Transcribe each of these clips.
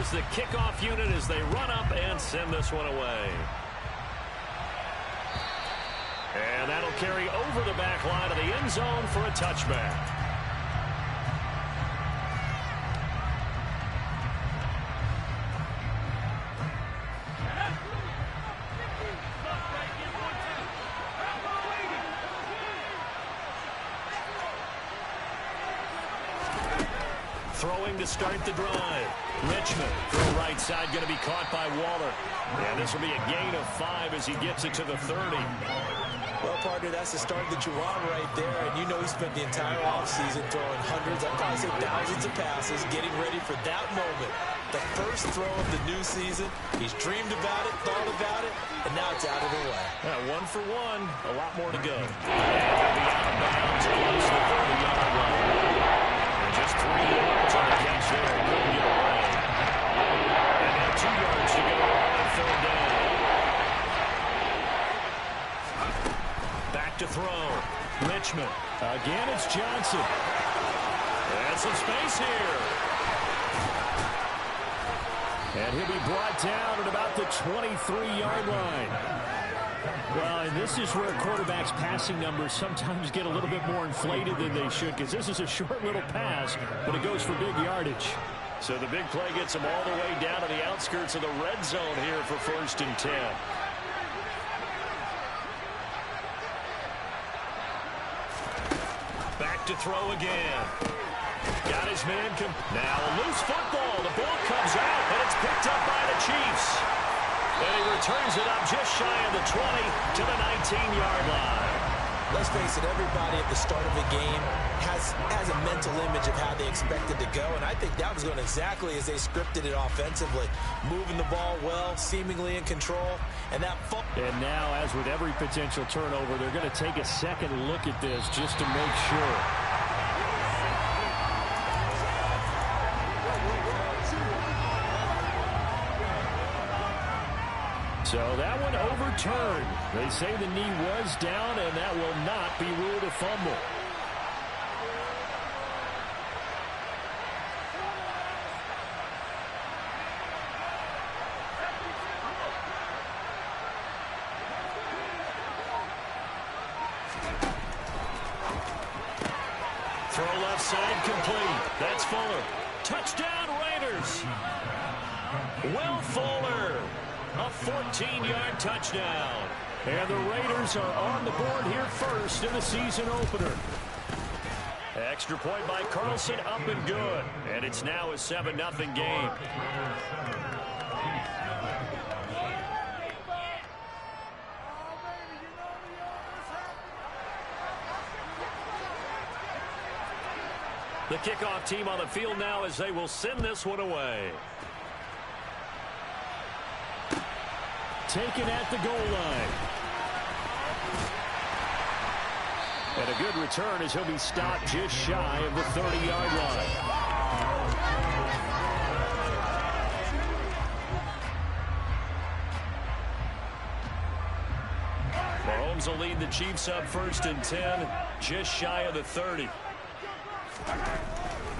is the kickoff unit as they run up and send this one away. And that'll carry over the back line of the end zone for a touchback. Throwing to start the drive. Richmond from the right side going to be caught by Waller. And this will be a gain of 5 as he gets it to the 30. Well, partner, that's the start that you want right there. And you know he spent the entire offseason throwing hundreds, I'd probably say thousands of passes, getting ready for that moment. The first throw of the new season. He's dreamed about it, thought about it, and now it's out of the way. 1 for 1. A lot more to go. And he'll be out of bounds close to the 30-yard line. And just 3 yards on the catch there. He couldn't get away. And now 2 yards to go on 3rd down. Back to throw. Richmond. Again, it's Johnson. And some space here. And he'll be brought down at about the 23-yard line. Well, and this is where quarterbacks' passing numbers sometimes get a little bit more inflated than they should, because this is a short little pass, but it goes for big yardage. So the big play gets them all the way down to the outskirts of the red zone here for 1st and 10. Back to throw again. Got his man. Now a loose football. The ball comes out, and it's picked up by the Chiefs. And he returns it up just shy of the 20 to the 19-yard line. Let's face it, everybody at the start of a game has a mental image of how they expect it to go, and I think that was going exactly as they scripted it offensively. Moving the ball well, seemingly in control, and that And now, as with every potential turnover, they're going to take a second look at this just to make sure. So that one overturned. They say the knee was down, and that will not be ruled a fumble. Throw left side complete. That's Fuller. Touchdown Raiders. Will Fuller. A 14-yard touchdown. And the Raiders are on the board here first in the season opener. Extra point by Carlson, up and good. And it's now a 7-0 game. The kickoff team on the field now as they will send this one away. Taken at the goal line. And a good return as he'll be stopped just shy of the 30-yard line. Mahomes will lead the Chiefs up 1st and 10, just shy of the 30.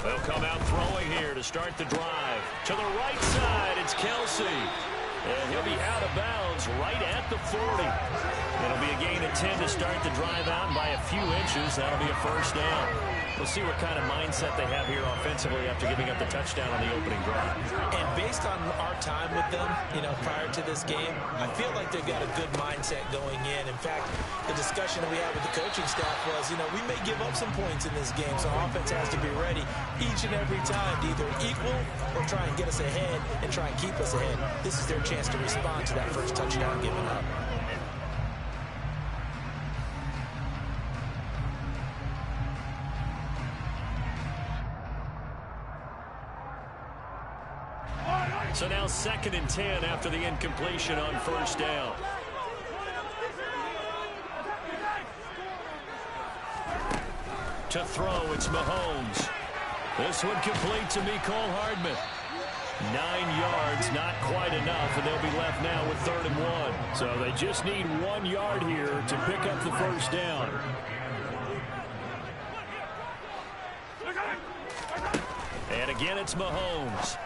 They'll come out throwing here to start the drive. To the right side, it's Kelsey. And he'll be out of bounds right at the 40. It'll be a gain of 10 to start the drive out, and by a few inches, that'll be a 1st down. We'll see what kind of mindset they have here offensively after giving up the touchdown on the opening drive. And based on our time with them, prior to this game, I feel like they've got a good mindset going in. In fact, the discussion that we had with the coaching staff was, we may give up some points in this game, so offense has to be ready each and every time to either equal or try and get us ahead and try and keep us ahead. This is their chance to respond to that first touchdown given up. So now 2nd and 10 after the incompletion on 1st down. To throw, it's Mahomes. This one complete to Mecole Hardman. 9 yards, not quite enough, and they'll be left now with 3rd and 1. So they just need 1 yard here to pick up the 1st down. And again, it's Mahomes.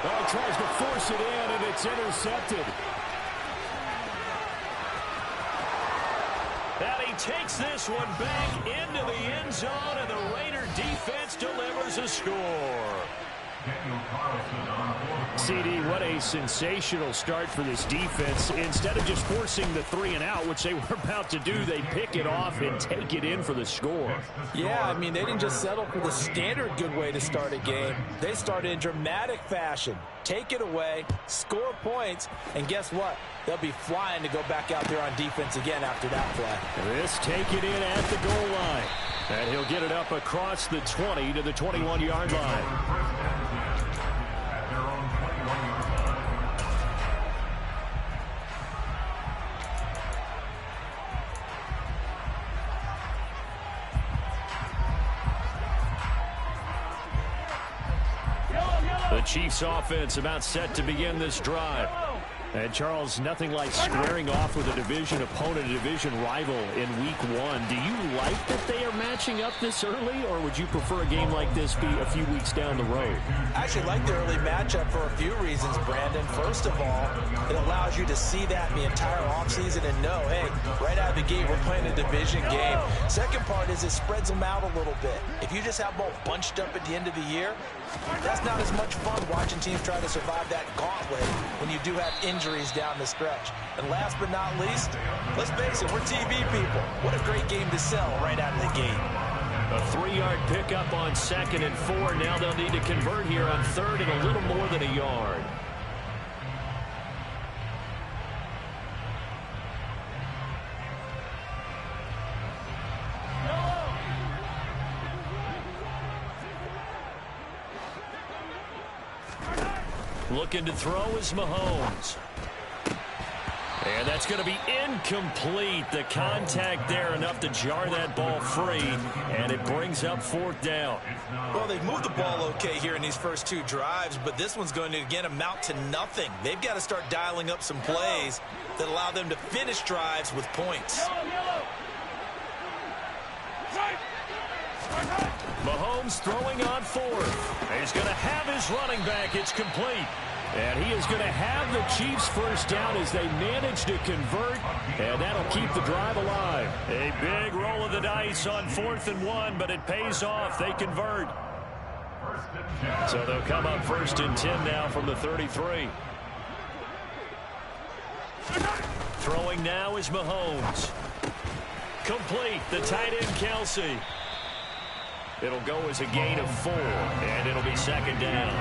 Oh, tries to force it in, and it's intercepted. And he takes this one back into the end zone, and the Raider defense delivers a score. CD, what a sensational start for this defense. Instead of just forcing the 3-and-out, which they were about to do, they pick it off and take it in for the score. Yeah, I mean, they didn't just settle for the standard good way to start a game. They started in dramatic fashion. Take it away, score points, and guess what? They'll be flying to go back out there on defense again after that play. This take it in at the goal line. And he'll get it up across the 20 to the 21-yard line. The Chiefs offense about set to begin this drive. And, Charles, nothing like squaring off with a division opponent, a division rival in week one. Do you like that they are matching up this early, or would you prefer a game like this be a few weeks down the road? I actually like the early matchup for a few reasons, Brandon. First of all, it allows you to see that in the entire offseason and know, hey, right out of the gate, we're playing a division game. Second part is it spreads them out a little bit. If you just have them all bunched up at the end of the year, that's not as much fun watching teams try to survive that gauntlet when you do have injuries down the stretch. And last but not least, let's face it, we're TV people. What a great game to sell right out of the gate. A 3-yard pickup on 2nd and 4. Now they'll need to convert here on 3rd and a little more than a yard. Looking to throw is Mahomes. And that's going to be incomplete. The contact there enough to jar that ball free, and it brings up 4th down. Well, they've moved the ball okay here in these first 2 drives, but this one's going to, again, amount to nothing. They've got to start dialing up some plays that allow them to finish drives with points. Mahomes throwing on 4th. He's going to have his running back. It's complete. And he is going to have the Chiefs first down as they manage to convert, and that'll keep the drive alive. A big roll of the dice on 4th and 1, but it pays off. They convert. So they'll come up 1st and 10 now from the 33. Throwing now is Mahomes. Complete. The tight end, Kelsey. It'll go as a gain of 4, and it'll be 2nd down.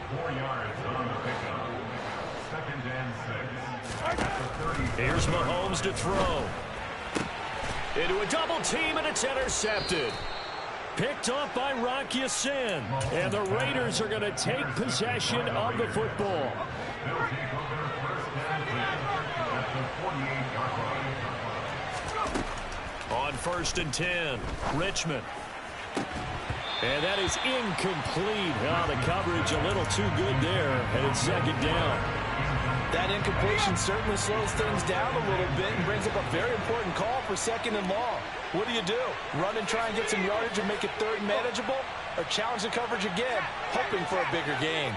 4 yards on the pickup. 2nd and 6. Here's Mahomes to throw. Into a double team, and it's intercepted. Picked off by Rock Ya-Sin. And the Raiders are going to take possession of the football. On 1st and 10, Richmond. And that is incomplete. Oh, the coverage a little too good there, and it's 2nd down. That incompletion certainly slows things down a little bit and brings up a very important call for 2nd and long. What do? Run and try and get some yardage and make it 3rd and manageable? Or challenge the coverage again, hoping for a bigger gain?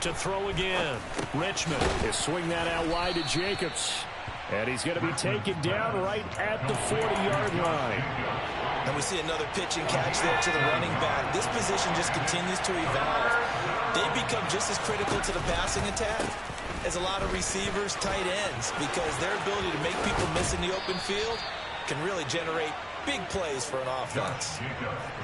To throw again. Richmond is swing that out wide to Jacobs. And he's going to be taken down right at the 40-yard line. And we see another pitch and catch there to the running back. This position just continues to evolve. They become just as critical to the passing attack as a lot of receivers, tight ends, because their ability to make people miss in the open field can really generate big plays for an offense.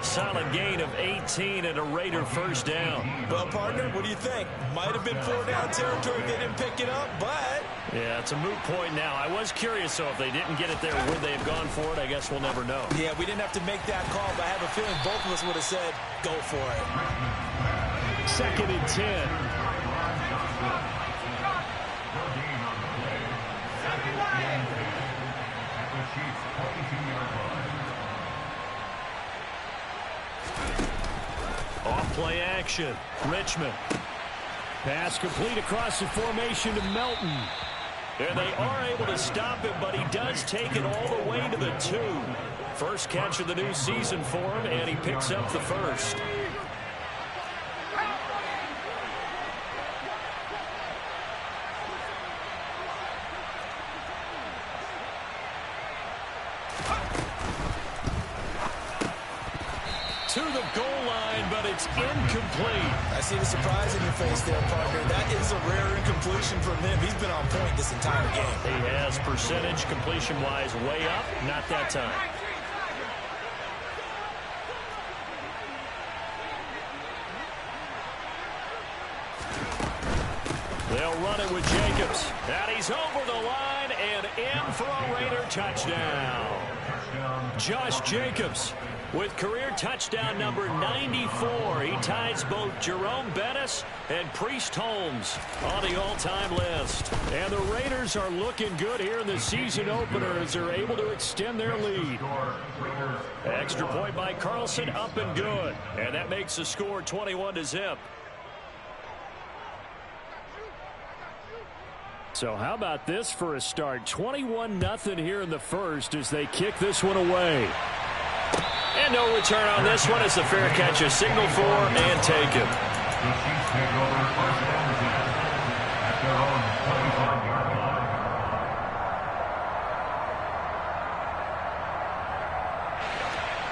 Solid gain of 18 and a Raider 1st down. Well, partner, what do you think? Might have been 4-down territory if they didn't pick it up, but... Yeah, it's a moot point now. I was curious, so if they didn't get it there, would they have gone for it? I guess we'll never know. Yeah, we didn't have to make that call, but I have a feeling both of us would have said, go for it. 2nd and 10. Off-play action. Richmond. Pass complete across the formation to Melton. And they are able to stop him, but he does take it all the way to the 2. First catch of the new season for him, and he picks up the first. To the goal line, but it's incomplete. I see the surprise in your face there, partner. That is a rare incompletion from him. He's been on point this entire game. He has percentage completion-wise way up, not that time. They'll run it with Jacobs. And he's over the line and in for a Raider touchdown. Josh Jacobs with career touchdown number 94. He ties both Jerome Bettis and Priest Holmes on the all-time list. And the Raiders are looking good here in the season opener as they're able to extend their lead. Extra point by Carlson, up and good. And that makes the score 21-0. So how about this for a start? 21-0 here in the first as they kick this one away. And no return on this one as the fair catch is signaled for and taken.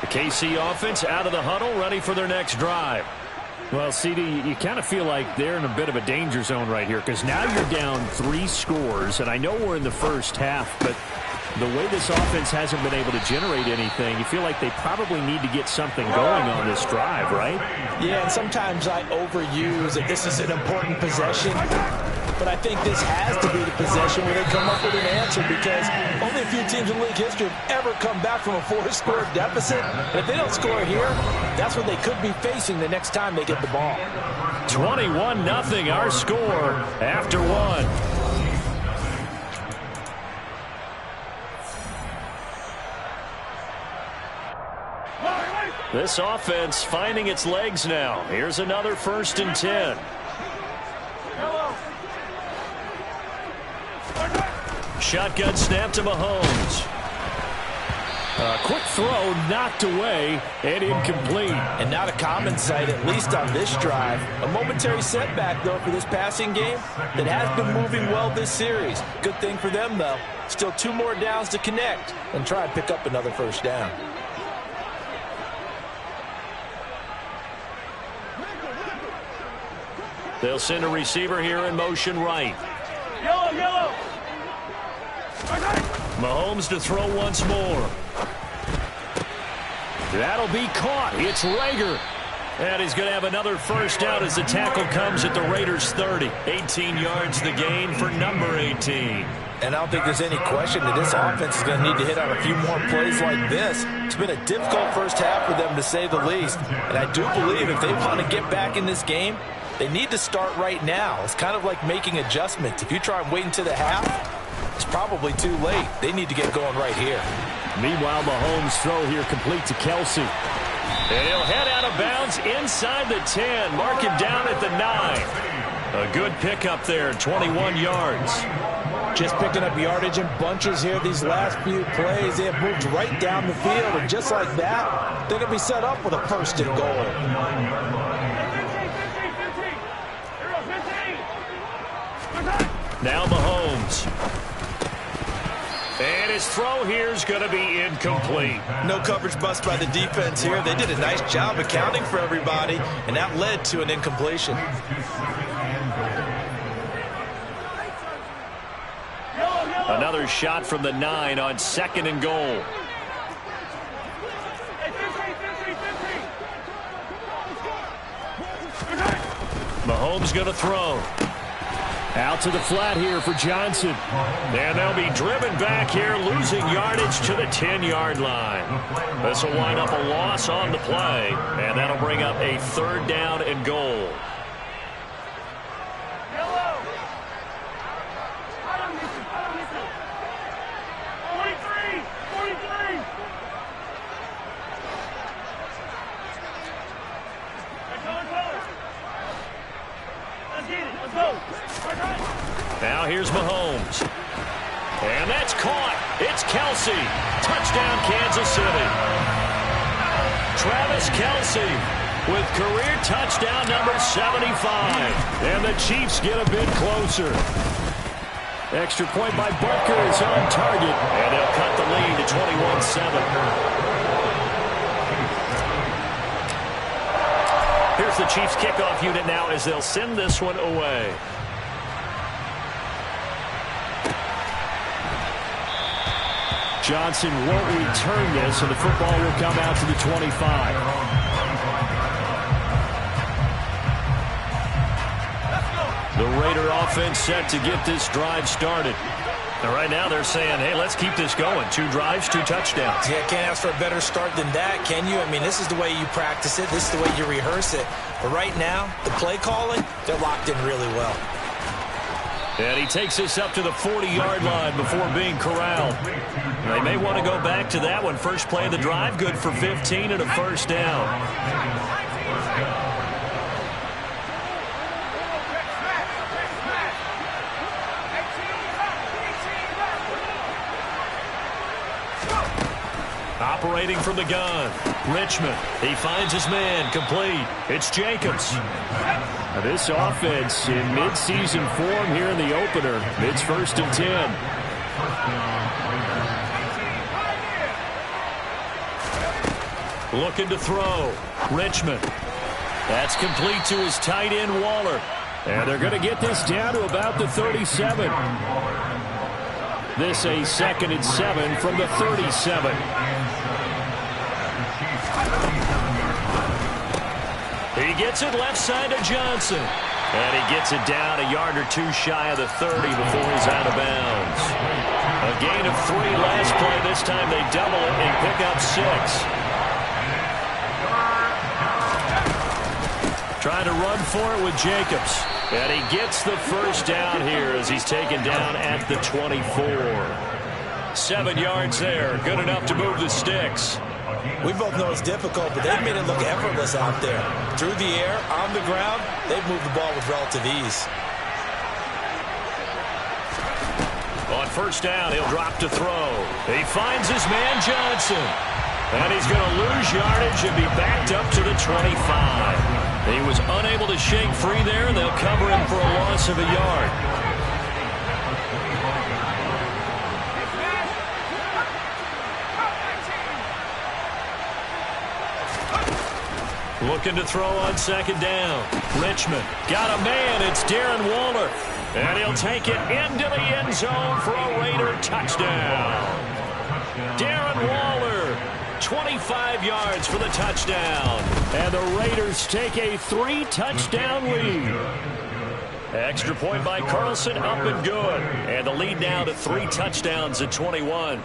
The KC offense out of the huddle, ready for their next drive. Well, CD, you kind of feel like they're in a bit of a danger zone right here because now you're down 3 scores, and I know we're in the first half, but the way this offense hasn't been able to generate anything, you feel like they probably need to get something going on this drive, right? Yeah, and sometimes I overuse that this is an important possession, but I think this has to be the possession where they come up with an answer because only a few teams in league history have ever come back from a 4-score deficit. And if they don't score here, that's what they could be facing the next time they get the ball. 21-0 our score after one. This offense finding its legs now. Here's another 1st and 10. Shotgun snap to Mahomes. Quick throw knocked away and incomplete. And not a common sight, at least on this drive. A momentary setback, though, for this passing game that has been moving well this series. Good thing for them, though. Still 2 more downs to connect and try and pick up another 1st down. They'll send a receiver here in motion right. Yellow. Mahomes to throw once more. That'll be caught. It's Rager. And he's going to have another 1st down as the tackle comes at the Raiders' 30. 18 yards the gain for number 18. And I don't think there's any question that this offense is going to need to hit on a few more plays like this. It's been a difficult first half for them, to say the least. And I do believe if they want to get back in this game, they need to start right now. It's kind of like making adjustments. If you try and wait until the half, it's probably too late. They need to get going right here. Meanwhile, Mahomes' throw here complete to Kelsey. And he'll head out of bounds inside the 10. Mark him down at the 9. A good pickup there, 21 yards. Just picking up yardage in bunches here these last few plays. They have moved right down the field, and just like that, they're going to be set up with a 1st and goal. Now Mahomes. And his throw here is going to be incomplete. No coverage bust by the defense here. They did a nice job accounting for everybody, and that led to an incompletion. Another shot from the 9 on 2nd and goal. Mahomes going to throw. Out to the flat here for Johnson. And they'll be driven back here, losing yardage to the 10-yard line. This will wind up a loss on the play, and that'll bring up a 3rd down and goal. Now here's Mahomes. And that's caught caught. It's Kelsey. Touchdown, Kansas City. Travis Kelsey with career touchdown number 75. And the Chiefs get a bit closer. Extra point by Butker is on target. And they'll cut the lead to 21-7. Here's the Chiefs kickoff unit now as they'll send this one away. Johnson won't return this, and the football will come out to the 25. The Raider offense set to get this drive started. And right now they're saying, hey, let's keep this going. 2 drives, 2 touchdowns. Yeah, can't ask for a better start than that, can you? I mean, this is the way you practice it. This is the way you rehearse it. But right now, the play calling, they're locked in really well. And he takes this up to the 40-yard line before being corralled. They may want to go back to that one. First play of the drive, good for 15 and a first down. Operating from the gun, Richmond. He finds his man, complete. It's Jacobs. Now this offense in mid-season form here in the opener. It's 1st and 10. Looking to throw, Richmond. That's complete to his tight end, Waller. And they're going to get this down to about the 37. This a 2nd and 7 from the 37. He gets it left side to Johnson. And he gets it down a yard or 2 shy of the 30 before he's out of bounds. A gain of 3 last play. This time they double it and pick up 6. Trying to run for it with Jacobs. And he gets the first down here as he's taken down at the 24. 7 yards there. Good enough to move the sticks. We both know it's difficult, but they've made it look effortless out there. Through the air, on the ground, they've moved the ball with relative ease. On first down, he'll drop to throw. He finds his man, Johnson. And he's going to lose yardage and be backed up to the 25. He was unable to shake free there, and they'll cover him for a loss of a yard. Looking to throw on 2nd down. Richmond got a man. It's Darren Waller. And he'll take it into the end zone for a Raider touchdown. Darren Waller, 25 yards for the touchdown. And the Raiders take a 3-touchdown lead. Extra point by Carlson, up and good. And the lead now to 3 touchdowns at 21.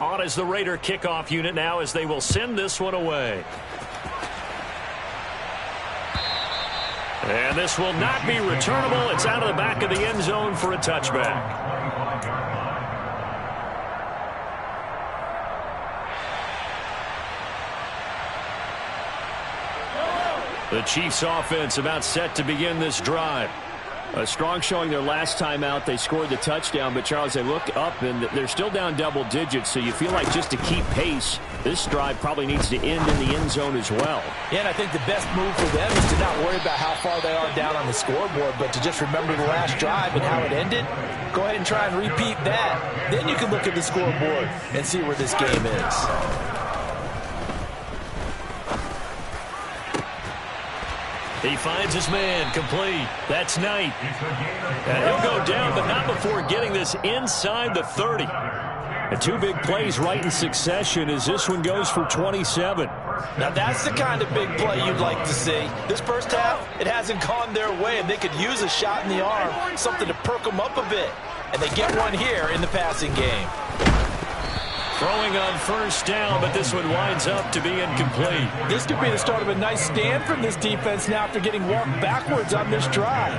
On as the Raider kickoff unit now as they will send this one away. And this will not be returnable. It's out of the back of the end zone for a touchback. The Chiefs offense about set to begin this drive. A strong showing their last time out. They scored the touchdown, but, Charles, they look up, and they're still down double digits, so you feel like just to keep pace, this drive probably needs to end in the end zone as well. Yeah, and I think the best move for them is to not worry about how far they are down on the scoreboard, but to just remember the last drive and how it ended. Go ahead and try and repeat that. Then you can look at the scoreboard and see where this game is. He finds his man, complete. That's Knight. And he'll go down, but not before getting this inside the 30. And 2 big plays right in succession as this one goes for 27. Now that's the kind of big play you'd like to see. This first half, it hasn't gone their way, and they could use a shot in the arm, something to perk them up a bit. And they get one here in the passing game. Throwing on first down, but this one winds up to be incomplete. This could be the start of a nice stand from this defense now after getting walked backwards on this drive.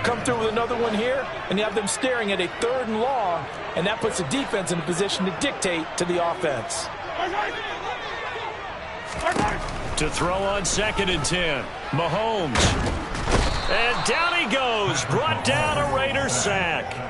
Come through with another one here, and you have them staring at a 3rd and long, and that puts the defense in a position to dictate to the offense. To throw on 2nd and 10, Mahomes. And down he goes, brought down a Raiders sack.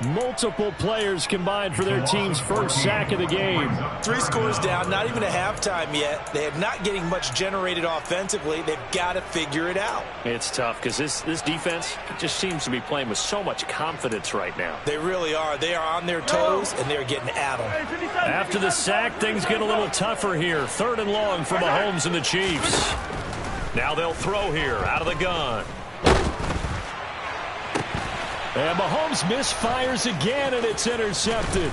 Multiple players combined for their team's first sack of the game. 3 scores down, not even a halftime yet. They are not getting much generated offensively. They've got to figure it out. It's tough because this defense just seems to be playing with so much confidence right now. They really are. They are on their toes, and they're getting at them. After the sack, things get a little tougher here. 3rd and long for Mahomes and the Chiefs. Now they'll throw here out of the gun. And Mahomes misfires again, and it's intercepted.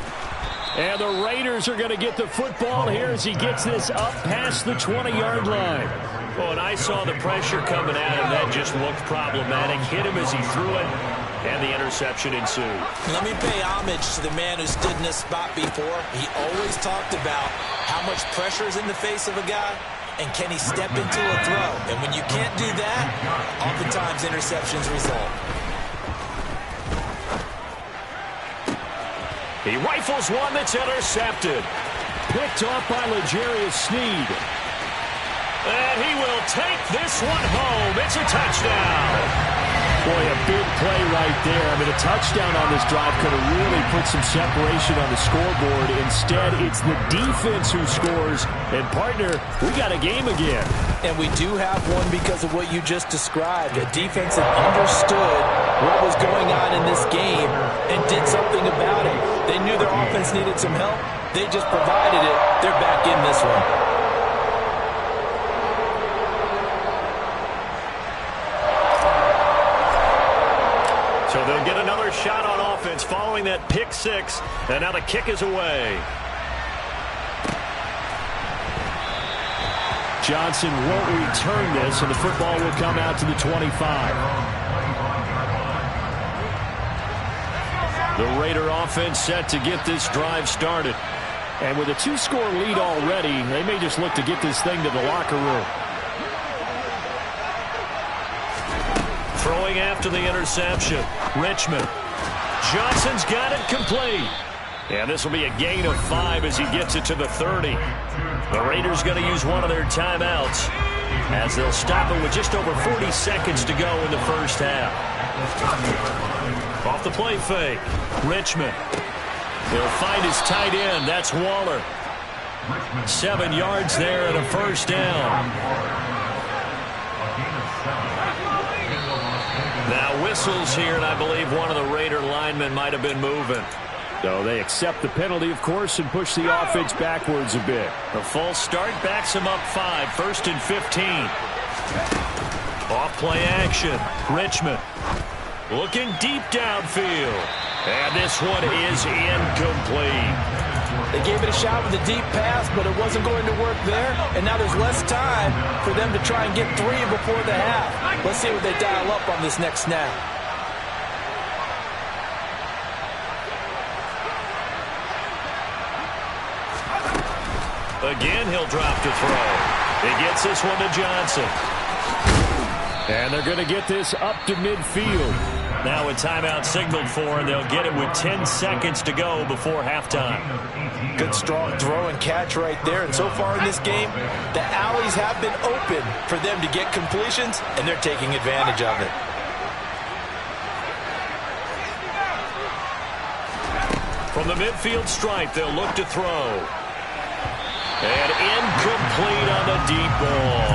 And the Raiders are going to get the football here as he gets this up past the 20-yard line. Oh, and I saw the pressure coming at him. That just looked problematic. Hit him as he threw it, and the interception ensued. Let me pay homage to the man who stood in this spot before. He always talked about how much pressure is in the face of a guy, and can he step into a throw. And when you can't do that, oftentimes interceptions result. He rifles one that's intercepted. Picked off by L'Jarius Sneed. And he will take this one home. It's a touchdown. Boy, a big play right there. I mean, a touchdown on this drive could have really put some separation on the scoreboard. Instead, it's the defense who scores. And, partner, we got a game again. And we do have one because of what you just described. A defense that understood what was going on in this game and did something about it. They knew their offense needed some help. They just provided it. They're back in this one. So they'll get another shot on offense following that pick 6. And now the kick is away. Johnson won't return this, and the football will come out to the 25. The Raider offense set to get this drive started. And with a 2-score lead already, they may just look to get this thing to the locker room. Throwing after the interception, Richmond. Johnson's got it complete. And this will be a gain of 5 as he gets it to the 30. The Raiders going to use one of their timeouts as they'll stop it with just over 40 seconds to go in the first half. Off the play fake, Richmond. He'll find his tight end. That's Waller. 7 yards there and a first down. Now whistles here, and I believe one of the Raider linemen might have been moving. So they accept the penalty, of course, and push the offense backwards a bit. The false start backs him up 5, 1st and 15. Off play action, Richmond. Looking deep downfield. And this one is incomplete. They gave it a shot with a deep pass, but it wasn't going to work there. And now there's less time for them to try and get 3 before the half. Let's see what they dial up on this next snap. Again, he'll drop to throw. He gets this one to Johnson. And they're going to get this up to midfield. Now a timeout signaled for, and they'll get it with 10 seconds to go before halftime. Good strong throw and catch right there. And so far in this game, the alleys have been open for them to get completions, and they're taking advantage of it. From the midfield stripe, they'll look to throw. And incomplete on the deep ball.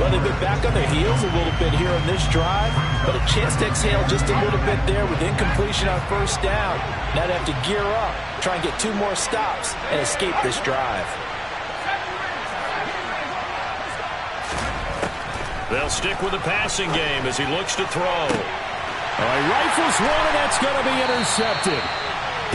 Well, they've been back on their heels a little bit here on this drive, but a chance to exhale just a little bit there with incompletion on first down. Now they have to gear up, try and get 2 more stops, and escape this drive. They'll stick with the passing game as he looks to throw. He rifles one, and that's going to be intercepted.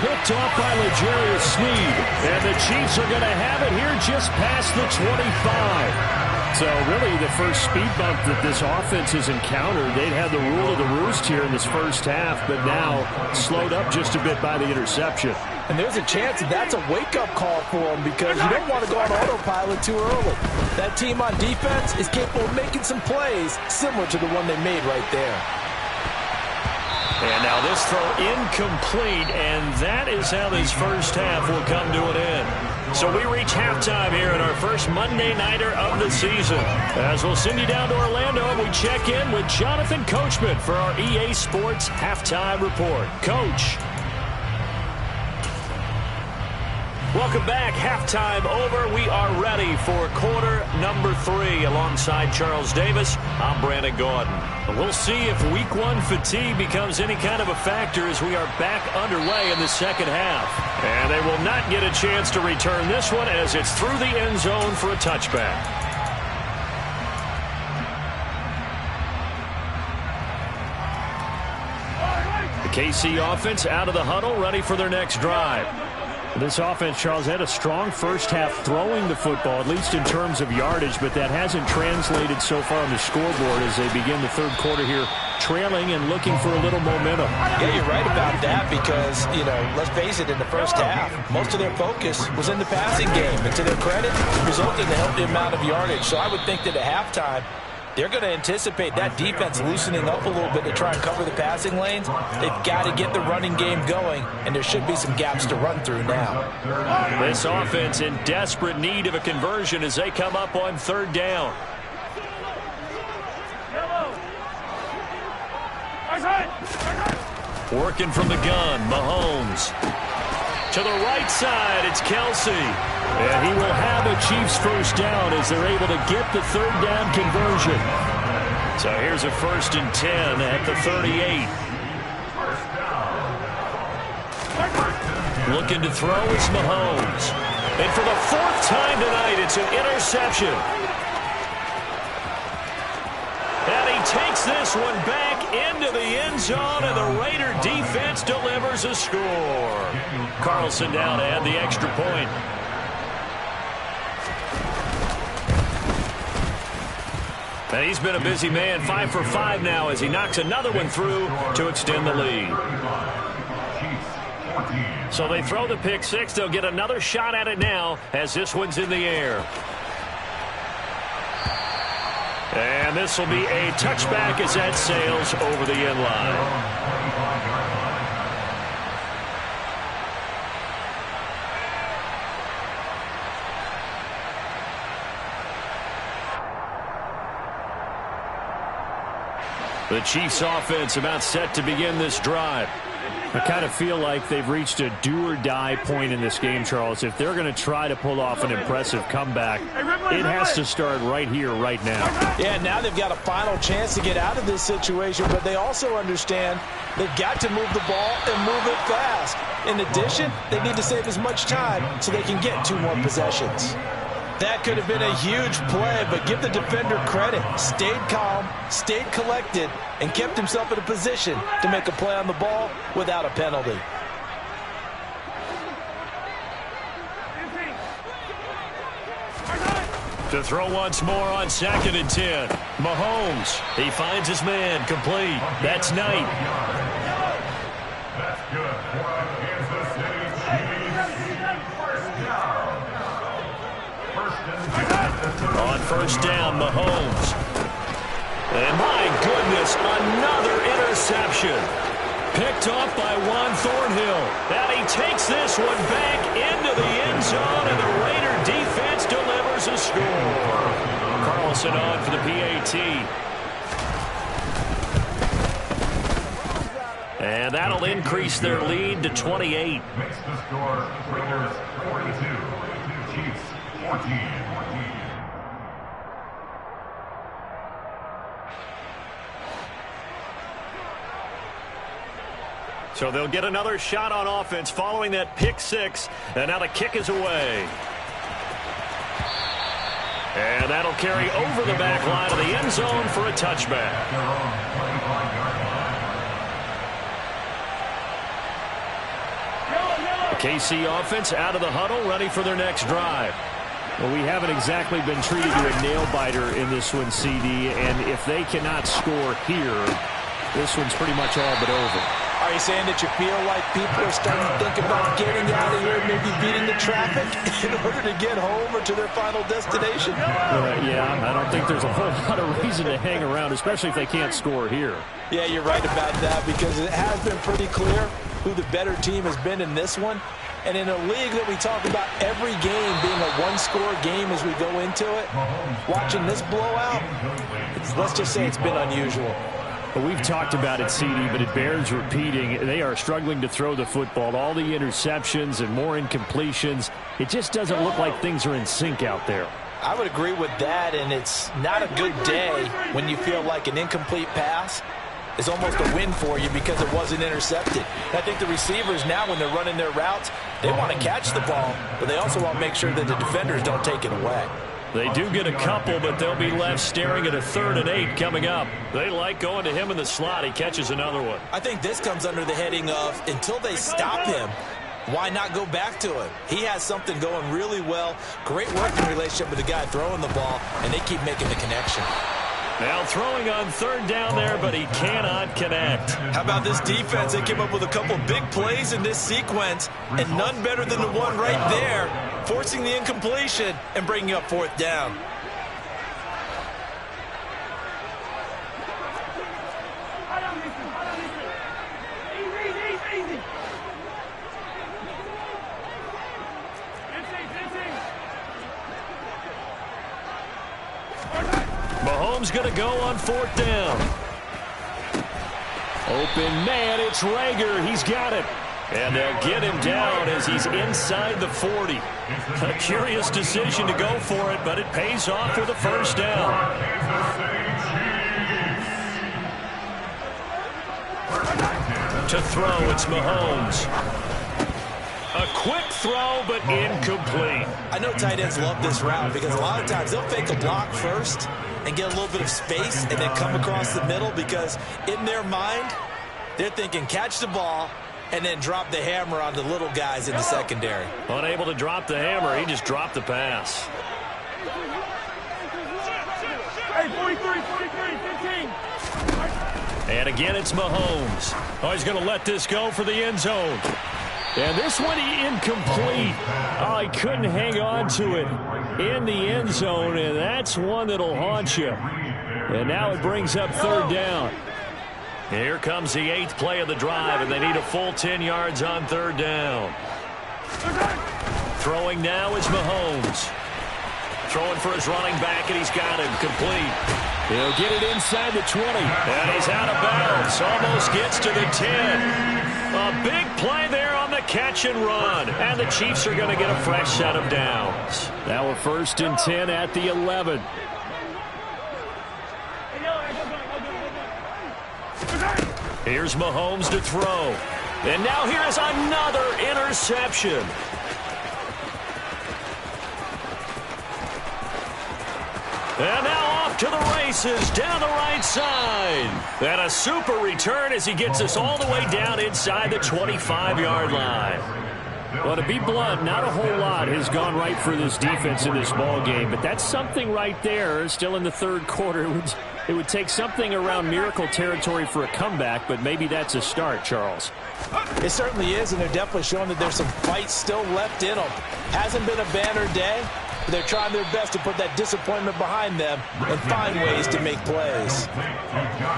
Picked off by L'Jarius Sneed. And the Chiefs are going to have it here just past the 25. So really the first speed bump that this offense has encountered, they'd had the rule of the roost here in this first half, but now slowed up just a bit by the interception. And there's a chance that's a wake-up call for them because you don't want to go on autopilot too early. That team on defense is capable of making some plays similar to the one they made right there. And now this throw incomplete, and that is how this first half will come to an end. So we reach halftime here in our first Monday Nighter of the season. As we'll send you down to Orlando, we check in with Jonathan Coachman for our EA Sports Halftime Report. Coach. Welcome back. Halftime over. We are ready for quarter number 3. Alongside Charles Davis, I'm Brandon Gordon. We'll see if week 1 fatigue becomes any kind of a factor as we are back underway in the second half. And they will not get a chance to return this one as it's through the end zone for a touchback. The KC offense out of the huddle, ready for their next drive. This offense, Charles, had a strong first half throwing the football, at least in terms of yardage, but that hasn't translated so far on the scoreboard as they begin the third quarter here, trailing and looking for a little momentum. Yeah, you're right about that because, let's face it, in the first half, most of their focus was in the passing game. And to their credit, it resulted in a healthy amount of yardage. So I would think that at halftime, they're going to anticipate that defense loosening up a little bit to try and cover the passing lanes. They've got to get the running game going, and there should be some gaps to run through now. This offense in desperate need of a conversion as they come up on third down. Working from the gun, Mahomes. To the right side, it's Kelsey. And he will have a Chiefs first down as they're able to get the third down conversion. So here's a 1st and 10 at the 38. Looking to throw is Mahomes. And for the 4th time tonight, it's an interception. And he takes this one back into the end zone, and the Raider defense delivers a score. Carlson down to add the extra point. And he's been a busy man, 5 for 5 now as he knocks another one through to extend the lead. So they throw the pick six. They'll get another shot at it now as this one's in the air. And this will be a touchback as that sails over the end line. The Chiefs offense about set to begin this drive. I kind of feel like they've reached a do-or-die point in this game, Charles. If they're going to try to pull off an impressive comeback, it has to start right here, right now. Yeah, now they've got a final chance to get out of this situation, but they also understand they've got to move the ball and move it fast. In addition, they need to save as much time so they can get 2 more possessions. That could have been a huge play, but give the defender credit. Stayed calm, stayed collected, and kept himself in a position to make a play on the ball without a penalty. To throw once more on 2nd and 10. Mahomes, he finds his man, complete. That's Knight. That's good for Kansas City Chiefs. First down. On first down, Mahomes. And my goodness, another interception. Picked off by Juan Thornhill. And he takes this one back into the end zone, and the Raider defense delivers a score. Carlson on for the PAT. And that'll increase their lead to 28. Makes the score Raiders 42, Chiefs 14. So they'll get another shot on offense following that pick six. And now the kick is away. And that'll carry over the back line of the end zone for a touchback. The KC offense out of the huddle, ready for their next drive. Well, we haven't exactly been treated to a nail-biter in this one, CD, and if they cannot score here, this one's pretty much all but over. Are you saying that you feel like people are starting to think about getting out of here, maybe beating the traffic in order to get home or to their final destination? Yeah, I don't think there's a whole lot of reason to hang around, especially if they can't score here. Yeah, you're right about that, because it has been pretty clear who the better team has been in this one. And in a league that we talk about every game being a one-score game as we go into it, watching this blowout, let's just say it's been unusual. Well, we've talked about it, CD, but it bears repeating. They are struggling to throw the football. All the interceptions and more incompletions. It just doesn't look like things are in sync out there. I would agree with that, and it's not a good day when you feel like an incomplete pass is almost a win for you because it wasn't intercepted. And I think the receivers now, when they're running their routes, they want to catch the ball, but they also want to make sure that the defenders don't take it away. They do get a couple, but they'll be left staring at a 3rd and 8 coming up. They like going to him in the slot. He catches another one. I think this comes under the heading of, until they stop him, why not go back to him? He has something going really well. Great working relationship with the guy throwing the ball, and they keep making the connection. Now throwing on 3rd down there, but he cannot connect. How about this defense? They came up with a couple big plays in this sequence, and none better than the one right there, forcing the incompletion and bringing up 4th down. Mahomes going to go on 4th down. Open man, it's Rager. He's got it. And they'll get him down as he's inside the 40. A curious decision to go for it, but it pays off with a 1st down. To throw, it's Mahomes. A quick throw, but incomplete. I know tight ends love this route because a lot of times they'll fake a block first and get a little bit of space and then come across the middle, because in their mind, they're thinking catch the ball and then drop the hammer on the little guys in the secondary. Unable to drop the hammer, he just dropped the pass. Hey, 43, 15. And again, it's Mahomes. Oh, he's going to let this go for the end zone. And this one incomplete. Oh, he couldn't hang on to it in the end zone, and that's one that'll haunt you. And now it brings up 3rd down. Here comes the 8th play of the drive, and they need a full 10 yards on 3rd down. Throwing now is Mahomes. Throwing for his running back, and he's got him complete. He'll get it inside the 20. And he's out of bounds. Almost gets to the 10. A big play there on the catch and run. And the Chiefs are going to get a fresh set of downs. Now a 1st and 10 at the 11. Here's Mahomes to throw. And now here is another interception. And now off to the races down the right side. And a super return as he gets us all the way down inside the 25-yard line. Well, to be blunt, not a whole lot has gone right for this defense in this ball game, but that's something right there. Still in the 3rd quarter. It would take something around miracle territory for a comeback, but maybe that's a start, Charles. It certainly is, and they're definitely showing that there's some fight still left in them. Hasn't been a banner day. They're trying their best to put that disappointment behind them and find ways to make plays.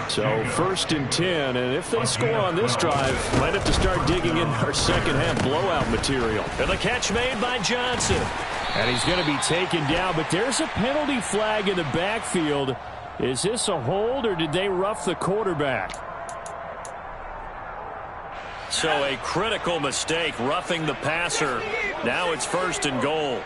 So 1st and 10, and if they score on this drive, might have to start digging in our second-half blowout material. And the catch made by Johnson. And he's going to be taken down, but there's a penalty flag in the backfield. Is this a hold, or did they rough the quarterback? So a critical mistake, roughing the passer. Now it's 1st and goal.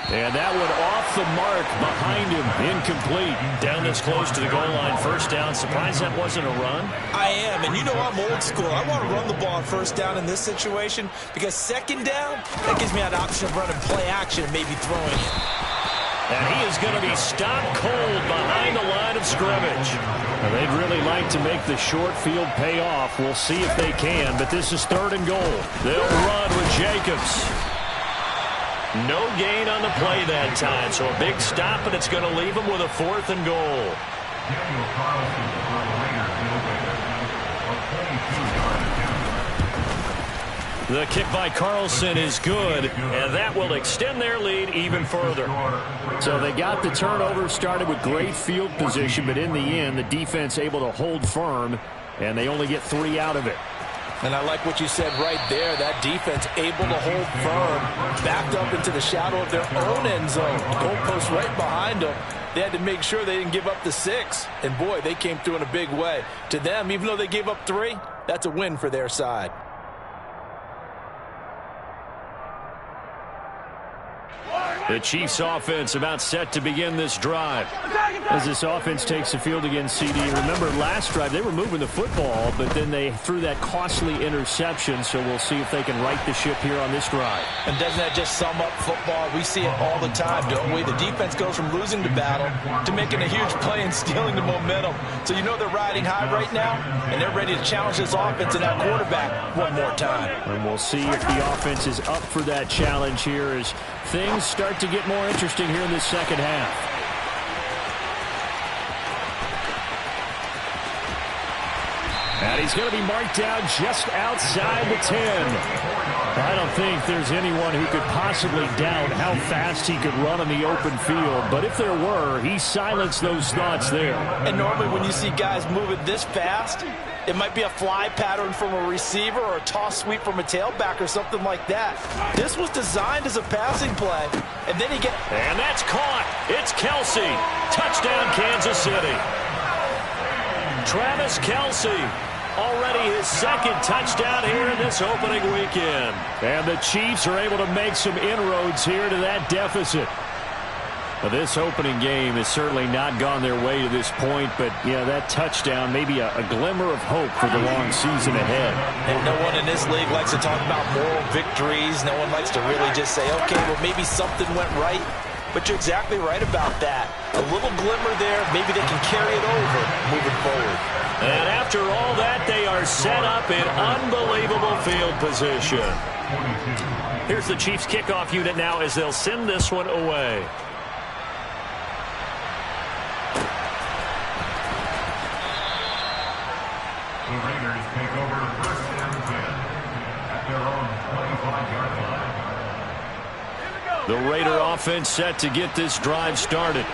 And that one off the mark behind him, incomplete. Down this close to the goal line, 1st down. Surprised that wasn't a run? I am, and you know I'm old school. I want to run the ball on 1st down in this situation because 2nd down, that gives me an option of running play action and maybe throwing it. And he is going to be stopped cold behind the line of scrimmage. Now, they'd really like to make the short field pay off. We'll see if they can, but this is 3rd and goal. They'll run with Jacobs. No gain on the play that time, so a big stop, and it's going to leave them with a 4th and goal. The kick by Carlson is good, and that will extend their lead even further. So they got the turnover, started with great field position, but in the end, the defense able to hold firm, and they only get 3 out of it. And I like what you said right there. That defense able to hold firm, backed up into the shadow of their own end zone. Goalpost right behind them. They had to make sure they didn't give up the 6. And, boy, they came through in a big way. To them, even though they gave up 3, that's a win for their side. The Chiefs offense about set to begin this drive. As this offense takes the field against CD. Remember, last drive they were moving the football, but then they threw that costly interception, so we'll see if they can right the ship here on this drive. And doesn't that just sum up football? We see it all the time, don't we? The defense goes from losing the battle to making a huge play and stealing the momentum. So you know they're riding high right now, and they're ready to challenge this offense and that quarterback one more time. And we'll see if the offense is up for that challenge here as things start to get more interesting here in this second half. And he's going to be marked down just outside the 10. I don't think there's anyone who could possibly doubt how fast he could run in the open field. But if there were, he silenced those thoughts there. And normally when you see guys moving this fast, it might be a fly pattern from a receiver or a toss sweep from a tailback or something like that. This was designed as a passing play. And then And that's caught. It's Kelsey. Touchdown, Kansas City. Travis Kelsey. Already his 2nd touchdown here in this opening weekend. And the Chiefs are able to make some inroads here to that deficit. Well, this opening game has certainly not gone their way to this point, but, yeah, that touchdown may be a glimmer of hope for the long season ahead. And no one in this league likes to talk about moral victories. No one likes to really just say, okay, well, maybe something went right. But you're exactly right about that. A little glimmer there. Maybe they can carry it over moving forward. And after all that, they are set up in unbelievable field position. Here's the Chiefs kickoff unit now as they'll send this one away. The Raiders take over 1st and 10 at their own 25-yard line. The Raider offense set to get this drive started.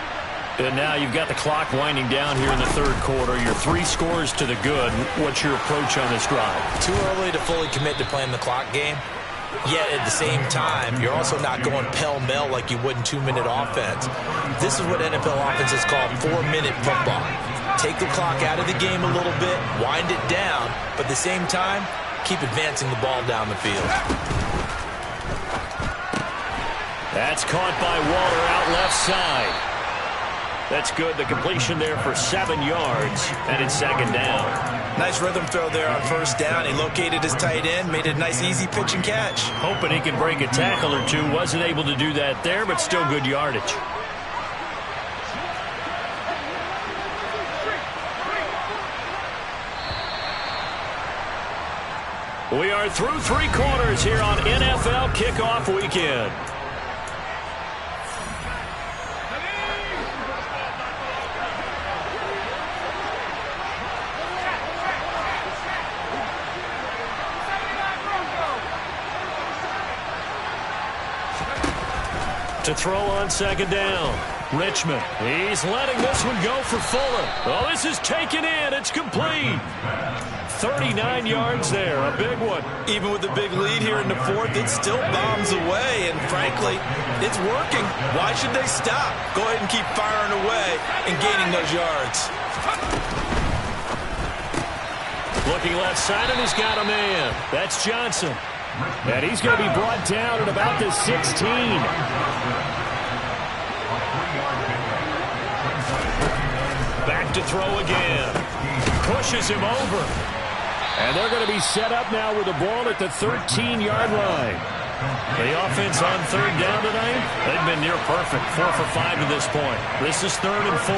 And now you've got the clock winding down here in the 3rd quarter. Your 3 scores to the good. What's your approach on this drive? Too early to fully commit to playing the clock game. Yet at the same time, you're also not going pell-mell like you would in 2-minute offense. This is what NFL offenses call 4-minute football. Take the clock out of the game a little bit, wind it down, but at the same time, keep advancing the ball down the field. That's caught by Waller out left side. That's good. The completion there for 7 yards, and it's 2nd down. Nice rhythm throw there on 1st down. He located his tight end, made a nice easy pitch and catch. Hoping he can break a tackle or two. Wasn't able to do that there, but still good yardage. We are through 3 quarters here on NFL Kickoff Weekend. To throw on 2nd down. Richmond. He's letting this one go for Fuller. Oh, this is taken in. It's complete. 39 yards there. A big one. Even with the big lead here in the 4th, it still bombs away. And frankly, it's working. Why should they stop? Go ahead and keep firing away and gaining those yards. Looking left side, and he's got a man. That's Johnson. And he's going to be brought down at about the 16. Back to throw again. Pushes him over. And they're going to be set up now with the ball at the 13-yard line. The offense on third down tonight, they've been near perfect. 4 for 5 to this point. This is 3rd and 4.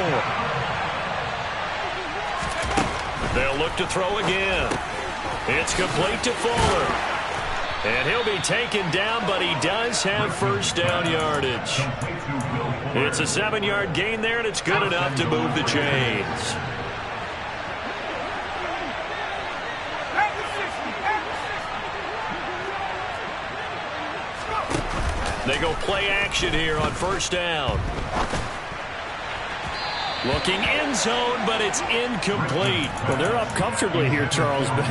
They'll look to throw again. It's complete to Fuller. And he'll be taken down, but he does have first down yardage. It's a 7-yard gain there, and it's good enough to move the chains. They go play action here on first down. Looking end zone, but it's incomplete. Well, they're up comfortably here, Charles, but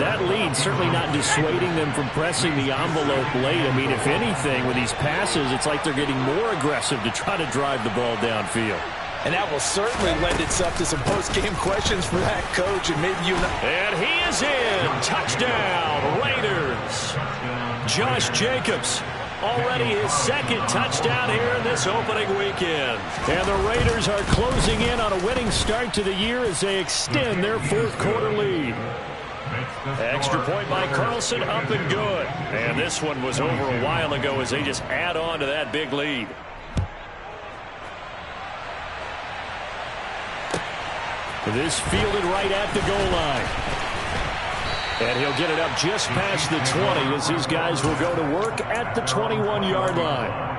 that lead certainly not dissuading them from pressing the envelope late. I mean, if anything, with these passes, it's like they're getting more aggressive to try to drive the ball downfield. And that will certainly lend itself to some post-game questions for that coach, and maybe you know. And he is in. Touchdown, Raiders. Josh Jacobs. Already his 2nd touchdown here in this opening weekend. And the Raiders are closing in on a winning start to the year as they extend their 4th quarter lead. Extra point by Carlson, up and good. And this one was over a while ago as they just add on to that big lead. This fielded right at the goal line. And he'll get it up just past the 20 as these guys will go to work at the 21-yard line.